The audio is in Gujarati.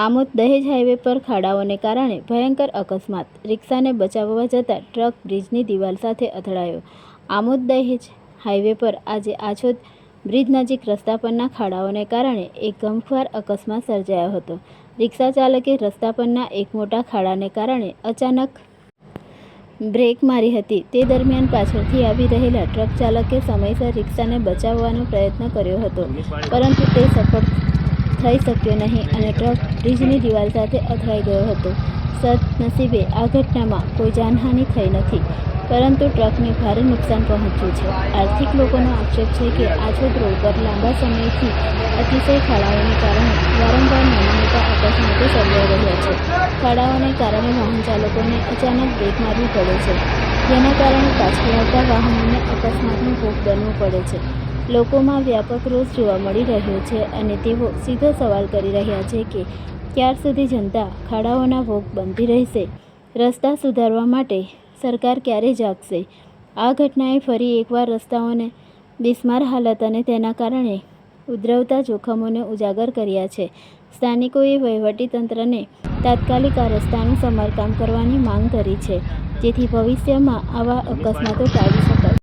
આમોદ દહેજ હાઈવે પર ખાડાઓને કારણે ભયંકર અકસ્માત. રિક્ષાને બચાવવા જતા ટ્રક બ્રિજની દિવાલ સાથે અથડાયો. આમોદ દહેજ હાઈવે પર આજે આછોદ બ્રિજ નજીક રસ્તા પરના ખાડાઓને કારણે એક ગમખ્વાર અકસ્માત સર્જાયો હતો. રિક્ષા ચાલકે રસ્તા પરના એક મોટા ખાડાને કારણે અચાનક બ્રેક મારી હતી. તે દરમિયાન પાછળથી આવી રહેલા ટ્રક ચાલકે સમયસર રિક્ષાને બચાવવાનો પ્રયત્ન કર્યો હતો, પરંતુ તે સફળ થઈ શક્યો નહીં અને ટ્રક બ્રિજની દિવાલ સાથે અથડાઈ ગયો હતો. સદનસીબે આ ઘટનામાં કોઈ જાનહાનિ થઈ નથી, પરંતુ ટ્રકને ભારે નુકસાન પહોંચ્યું છે. આર્થિક લોકોનો આક્ષેપ છે કે આછોદ રોડ પર લાંબા સમયથી અતિશય ખાડાઓને કારણે વારંવાર નાના મોટા અકસ્માતો સર્જાઈ રહ્યા છે. ખાડાઓને કારણે વાહન ચાલકોને અચાનક બ્રેક મારવી પડે છે, જેના કારણે પાછળ આવતા વાહનોને અકસ્માતનો ભોગ બનવું પડે છે. લોકોમાં વ્યાપક રોષ જોવા મળી રહ્યો છે અને તેઓ સીધો સવાલ કરી રહ્યા છે કે ક્યાર સુધી જનતા ખાડાઓના ભોગ બનતી રહેશે? રસ્તા સુધારવા માટે સરકાર ક્યારે જાગશે? આ ઘટનાએ ફરી એકવાર રસ્તાઓને બિસ્માર હાલત અને તેના કારણે ઉદ્ભવતા જોખમોને ઉજાગર કર્યા છે. સ્થાનિકોએ વહીવટીતંત્રને તાત્કાલિક આ રસ્તાનું સમારકામ કરવાની માંગ કરી છે, જેથી ભવિષ્યમાં આવા અકસ્માતો ટાળી શકાય.